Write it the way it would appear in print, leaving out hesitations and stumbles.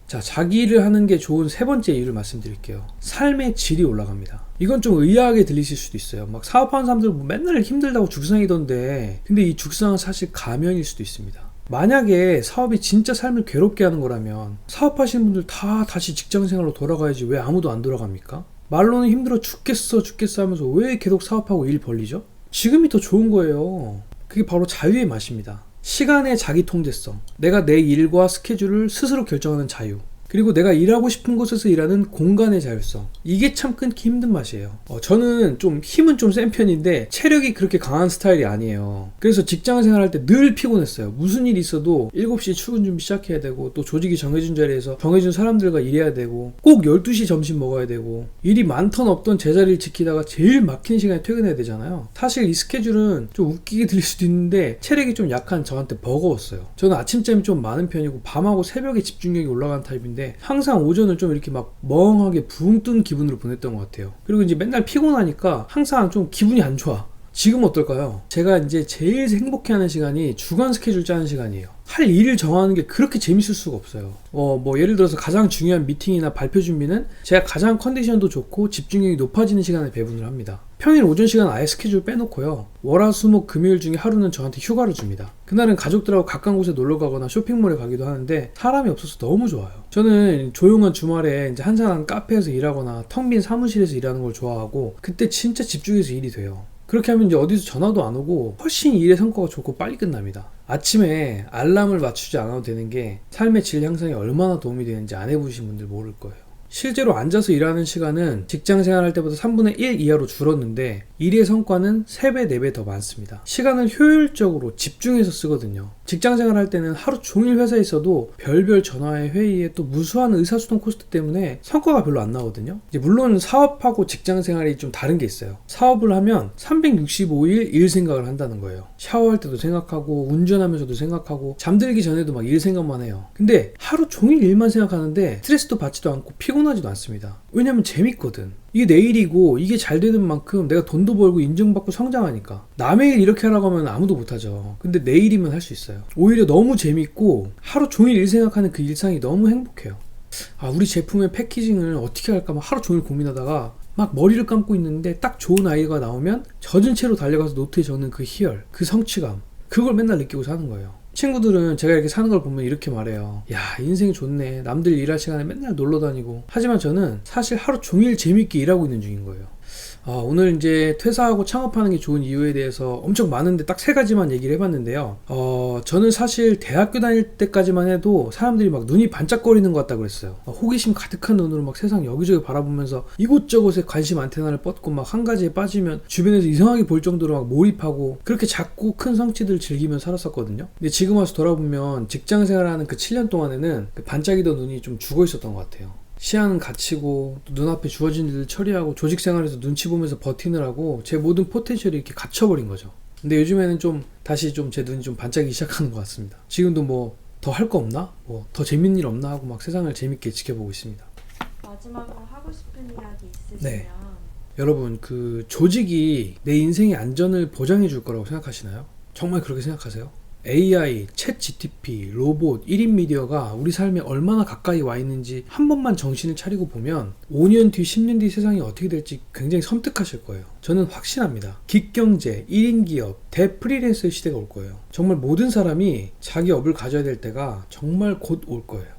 자, 자기 일을 하는 게 좋은 세 번째 이유를 말씀드릴게요. 삶의 질이 올라갑니다. 이건 좀 의아하게 들리실 수도 있어요. 막 사업하는 사람들 뭐 맨날 힘들다고 죽상이던데, 근데 이 죽상은 사실 가면일 수도 있습니다. 만약에 사업이 진짜 삶을 괴롭게 하는 거라면 사업하시는 분들 다 다시 직장생활로 돌아가야지 왜 아무도 안 돌아갑니까? 말로는 힘들어 죽겠어 하면서 왜 계속 사업하고 일 벌리죠? 지금이 더 좋은 거예요. 그게 바로 자유의 맛입니다. 시간의 자기 통제성, 내가 내 일과 스케줄을 스스로 결정하는 자유, 그리고 내가 일하고 싶은 곳에서 일하는 공간의 자율성, 이게 참 끊기 힘든 맛이에요. 저는 좀 힘은 좀 센 편인데 체력이 그렇게 강한 스타일이 아니에요. 그래서 직장 생활할 때 늘 피곤했어요. 무슨 일이 있어도 7시에 출근 준비 시작해야 되고, 또 조직이 정해준 자리에서 정해준 사람들과 일해야 되고, 꼭 12시 점심 먹어야 되고, 일이 많던 없던 제자리를 지키다가 제일 막힌 시간에 퇴근해야 되잖아요. 사실 이 스케줄은 좀 웃기게 들릴 수도 있는데 체력이 좀 약한 저한테 버거웠어요. 저는 아침잠이 좀 많은 편이고 밤하고 새벽에 집중력이 올라가는 타입인데 항상 오전을 좀 이렇게 막 멍하게 붕 뜬 기분으로 보냈던 것 같아요. 그리고 이제 맨날 피곤하니까 항상 좀 기분이 안 좋아. 지금 어떨까요? 제가 이제 제일 행복해하는 시간이 주간 스케줄 짜는 시간이에요. 할 일을 정하는 게 그렇게 재밌을 수가 없어요. 뭐 예를 들어서 가장 중요한 미팅이나 발표 준비는 제가 가장 컨디션도 좋고 집중력이 높아지는 시간에 배분을 합니다. 평일 오전 시간 아예 스케줄 빼놓고요. 월화수목 금요일 중에 하루는 저한테 휴가를 줍니다. 그날은 가족들하고 가까운 곳에 놀러 가거나 쇼핑몰에 가기도 하는데 사람이 없어서 너무 좋아요. 저는 조용한 주말에 이제 한산한 카페에서 일하거나 텅 빈 사무실에서 일하는 걸 좋아하고, 그때 진짜 집중해서 일이 돼요. 그렇게 하면 이제 어디서 전화도 안 오고 훨씬 일의 성과가 좋고 빨리 끝납니다. 아침에 알람을 맞추지 않아도 되는 게 삶의 질 향상에 얼마나 도움이 되는지 안 해보신 분들 모를 거예요. 실제로 앉아서 일하는 시간은 직장 생활할 때보다 3분의 1 이하로 줄었는데 일의 성과는 3배, 4배 더 많습니다. 시간을 효율적으로 집중해서 쓰거든요. 직장 생활할 때는 하루 종일 회사에 있어도 별별 전화에 회의에 또 무수한 의사소통 코스트 때문에 성과가 별로 안 나오거든요. 이제 물론 사업하고 직장 생활이 좀 다른 게 있어요. 사업을 하면 365일 일 생각을 한다는 거예요. 샤워할 때도 생각하고 운전하면서도 생각하고 잠들기 전에도 막 일 생각만 해요. 근데 하루 종일 일만 생각하는데 스트레스도 받지도 않고 피곤하지도 않습니다. 왜냐면 재밌거든. 이게 내 일이고 이게 잘 되는 만큼 내가 돈도 벌고 인정받고 성장하니까. 남의 일 이렇게 하라고 하면 아무도 못하죠. 근데 내 일이면 할 수 있어요. 오히려 너무 재밌고 하루 종일 일 생각하는 그 일상이 너무 행복해요. 우리 제품의 패키징을 어떻게 할까 막 하루 종일 고민하다가 막 머리를 감고 있는데 딱 좋은 아이디어가 나오면 젖은 채로 달려가서 노트에 적는 그 희열, 그 성취감, 그걸 맨날 느끼고 사는 거예요. 친구들은 제가 이렇게 사는 걸 보면 이렇게 말해요. 야, 인생 좋네. 남들 일할 시간에 맨날 놀러 다니고. 하지만 저는 사실 하루 종일 재밌게 일하고 있는 중인 거예요. 오늘 이제 퇴사하고 창업하는 게 좋은 이유에 대해서 엄청 많은데 딱 3가지만 얘기를 해봤는데요. 저는 사실 대학교 다닐 때까지만 해도 사람들이 막 눈이 반짝거리는 것 같다고 그랬어요. 호기심 가득한 눈으로 막 세상 여기저기 바라보면서 이곳저곳에 관심 안테나를 뻗고 막 한 가지에 빠지면 주변에서 이상하게 볼 정도로 막 몰입하고 그렇게 작고 큰 성취들을 즐기며 살았었거든요. 근데 지금 와서 돌아보면 직장 생활하는 그 7년 동안에는 그 반짝이던 눈이 좀 죽어 있었던 것 같아요. 시야는 갇히고 또 눈앞에 주어진 일을 처리하고 조직 생활에서 눈치 보면서 버티느라고 제 모든 포텐셜이 이렇게 갇혀버린 거죠. 근데 요즘에는 좀 다시 좀 제 눈이 좀 반짝이기 시작하는 것 같습니다. 지금도 뭐 더 할 거 없나? 뭐 더 재밌는 일 없나? 하고 막 세상을 재밌게 지켜보고 있습니다. 마지막으로 하고 싶은 이야기 있으시면? 네. 여러분, 그 조직이 내 인생의 안전을 보장해 줄 거라고 생각하시나요? 정말 그렇게 생각하세요? AI, 챗 GTP, 로봇, 1인 미디어가 우리 삶에 얼마나 가까이 와 있는지 한 번만 정신을 차리고 보면 5년 뒤, 10년 뒤 세상이 어떻게 될지 굉장히 섬뜩하실 거예요. 저는 확신합니다. 긱경제, 1인 기업, 대프리랜서의 시대가 올 거예요. 정말 모든 사람이 자기 업을 가져야 될 때가 정말 곧 올 거예요.